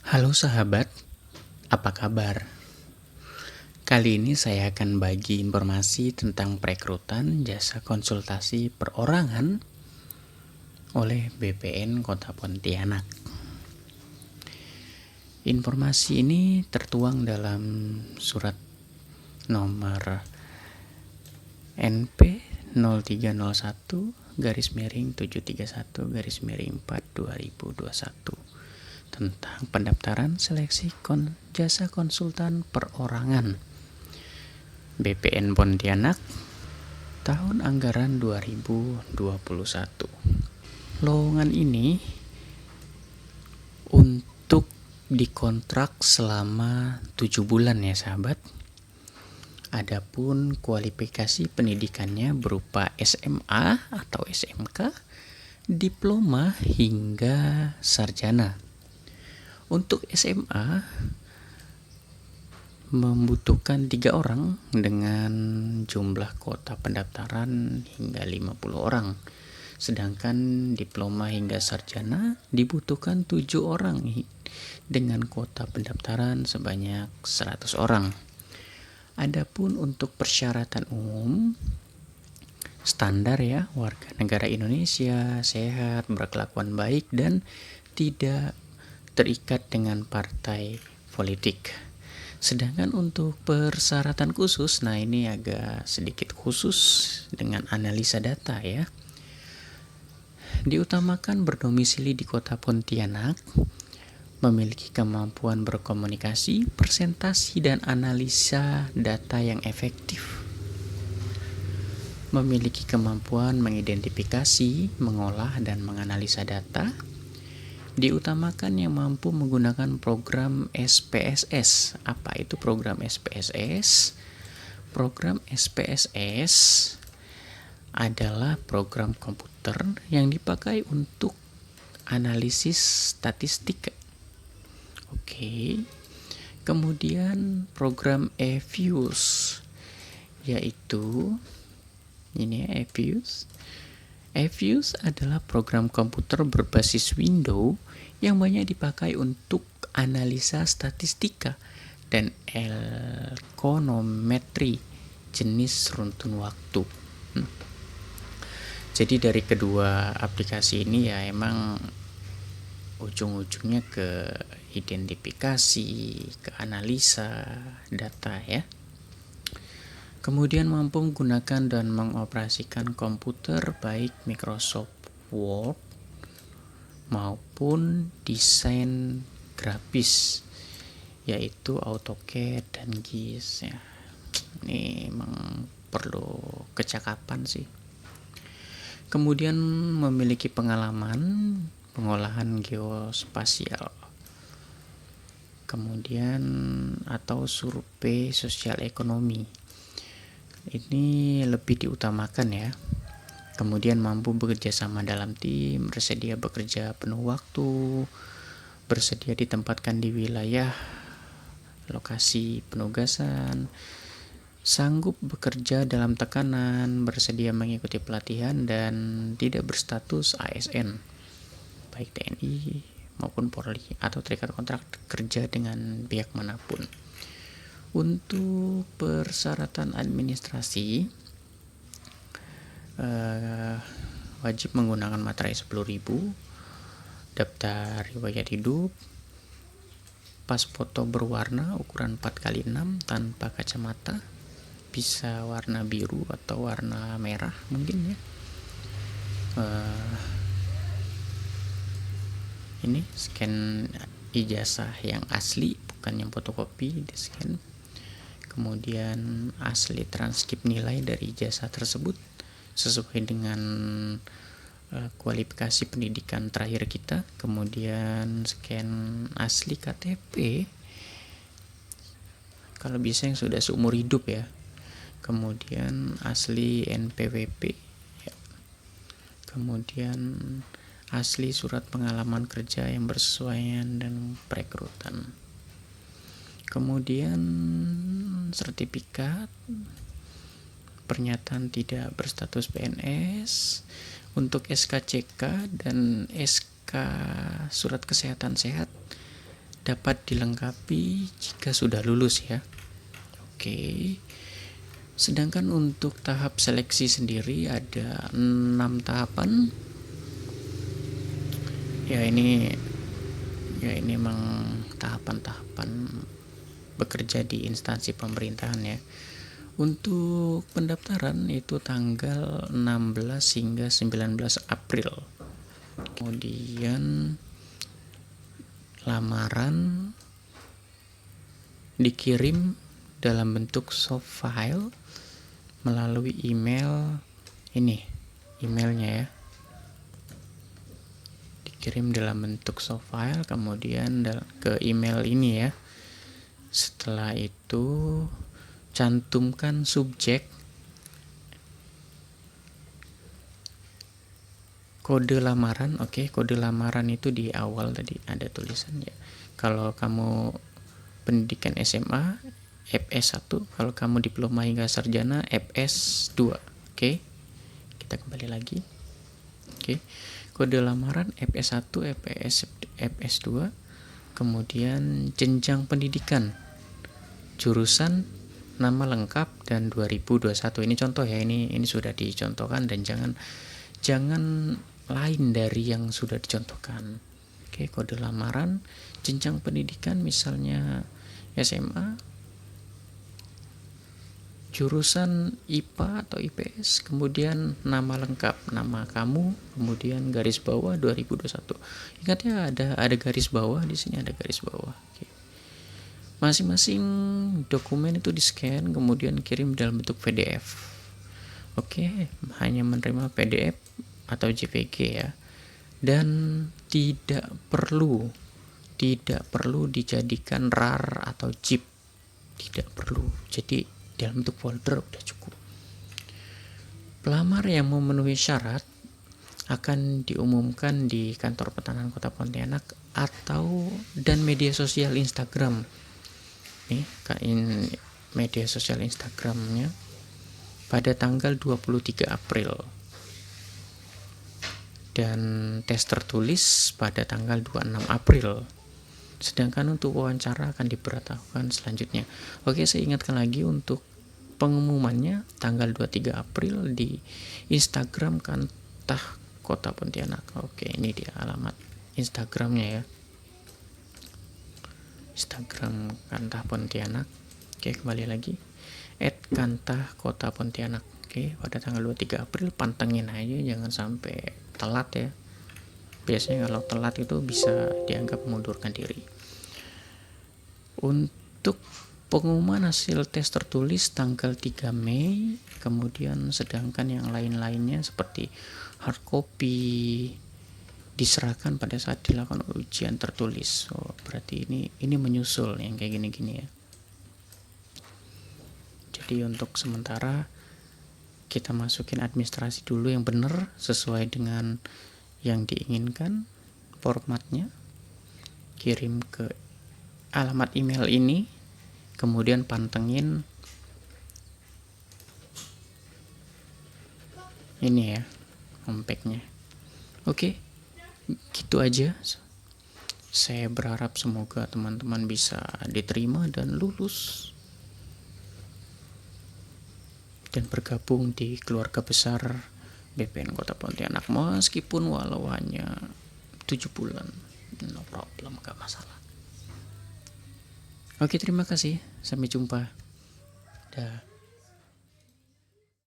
Halo sahabat, apa kabar? Kali ini saya akan bagi informasi tentang perekrutan jasa konsultasi perorangan oleh BPN Kota Pontianak. Informasi ini tertuang dalam surat nomor NP 0301-731-4/2021 tentang pendaftaran seleksi jasa konsultan perorangan BPN Pontianak tahun anggaran 2021. Lowongan ini untuk dikontrak selama 7 bulan ya sahabat. Adapun kualifikasi pendidikannya berupa SMA atau SMK, diploma hingga sarjana. Untuk SMA membutuhkan 3 orang dengan jumlah kuota pendaftaran hingga 50 orang. Sedangkan diploma hingga sarjana dibutuhkan 7 orang dengan kuota pendaftaran sebanyak 100 orang. Adapun untuk persyaratan umum standar ya, warga negara Indonesia, sehat, berkelakuan baik dan tidak terikat dengan partai politik. Sedangkan untuk persyaratan khusus, nah ini agak sedikit khusus dengan analisa data ya. Diutamakan berdomisili di Kota Pontianak, memiliki kemampuan berkomunikasi, presentasi dan analisa data yang efektif, memiliki kemampuan mengidentifikasi, mengolah dan menganalisa data. Diutamakan yang mampu menggunakan program SPSS. Apa itu program SPSS? Program SPSS adalah program komputer yang dipakai untuk analisis statistik. Oke. Kemudian program eViews, yaitu ini ya, eViews adalah program komputer berbasis Windows yang banyak dipakai untuk analisa statistika dan ekonometri jenis runtun waktu. Jadi dari kedua aplikasi ini ya emang ujung-ujungnya ke identifikasi, ke analisa data ya. Kemudian mampu menggunakan dan mengoperasikan komputer baik Microsoft Word maupun desain grafis yaitu AutoCAD dan GIS ya. Ini memang perlu kecakapan sih. Kemudian memiliki pengalaman pengolahan geospasial. Kemudian atau survei sosial ekonomi. Ini lebih diutamakan ya. Kemudian mampu bekerja sama dalam tim, bersedia bekerja penuh waktu, bersedia ditempatkan di wilayah lokasi penugasan, sanggup bekerja dalam tekanan, bersedia mengikuti pelatihan dan tidak berstatus ASN, baik TNI maupun Polri atau terikat kontrak kerja dengan pihak manapun. Untuk persyaratan administrasi wajib menggunakan materai 10.000, daftar riwayat hidup, pas foto berwarna ukuran 4x6 tanpa kacamata, bisa warna biru atau warna merah mungkin ya. Ini scan ijazah yang asli, bukan yang fotokopi, di scan. Kemudian asli transkrip nilai dari ijazah tersebut sesuai dengan kualifikasi pendidikan terakhir kita. Kemudian scan asli KTP, kalau bisa yang sudah seumur hidup ya. Kemudian asli NPWP ya. Kemudian asli surat pengalaman kerja yang bersesuaian dan perekrutan. Kemudian sertifikat pernyataan tidak berstatus PNS. Untuk SKCK dan SK surat kesehatan sehat dapat dilengkapi jika sudah lulus ya. Oke. Sedangkan untuk tahap seleksi sendiri ada 6 tahapan. Ya ini memang tahapan-tahapan bekerja di instansi pemerintahan ya. Untuk pendaftaran itu tanggal 16 hingga 19 April. Kemudian lamaran dikirim dalam bentuk soft file melalui email ini, emailnya ya. Dikirim dalam bentuk soft file, kemudian ke email ini ya. Setelah itu cantumkan subjek, kode lamaran. Oke, kode lamaran itu di awal tadi ada tulisan ya. Kalau kamu pendidikan SMA, FS1, kalau kamu diploma hingga sarjana, FS2. Oke, kita kembali lagi. Oke, kode lamaran FS1, FS2, kemudian jenjang pendidikan, jurusan, nama lengkap, dan 2021. Ini contoh ya, ini sudah dicontohkan dan jangan lain dari yang sudah dicontohkan. Oke, kode lamaran, jenjang pendidikan misalnya SMA, jurusan IPA atau IPS, kemudian nama lengkap, nama kamu, kemudian garis bawah 2021. Ingat ya, ada garis bawah di sini, ada garis bawah. Oke. Masing-masing dokumen itu di-scan kemudian kirim dalam bentuk PDF. Oke, hanya menerima PDF atau JPG ya. Dan tidak perlu dijadikan RAR atau zip. Tidak perlu. Jadi dalam bentuk folder udah cukup. Pelamar yang memenuhi syarat akan diumumkan di kantor Pertanahan Kota Pontianak dan media sosial Instagram. Nih, media sosial Instagramnya pada tanggal 23 April. Dan tes tertulis pada tanggal 26 April. Sedangkan untuk wawancara akan diberitahukan selanjutnya. Oke, saya ingatkan lagi untuk pengumumannya tanggal 23 April di Instagram Kantah Kota Pontianak. Oke, ini dia alamat Instagramnya ya. Instagram Kantah Pontianak. Oke, kembali lagi @Kantah Kota Pontianak. Oke, pada tanggal 23 April pantengin aja, jangan sampai telat ya. Biasanya kalau telat itu bisa dianggap mengundurkan diri. Untuk pengumuman hasil tes tertulis tanggal 3 Mei, kemudian sedangkan yang lain-lainnya seperti hard copy diserahkan pada saat dilakukan ujian tertulis. Berarti ini menyusul yang kayak gini-gini ya. Jadi untuk sementara kita masukin administrasi dulu yang benar sesuai dengan yang diinginkan, formatnya kirim ke alamat email ini, kemudian pantengin ini ya homepage-nya. Oke, gitu aja. Saya berharap semoga teman-teman bisa diterima dan lulus dan bergabung di keluarga besar BPN Kota Pontianak, meskipun walau hanya 7 bulan, no problem, gak masalah. Oke, terima kasih, sampai jumpa. Dah.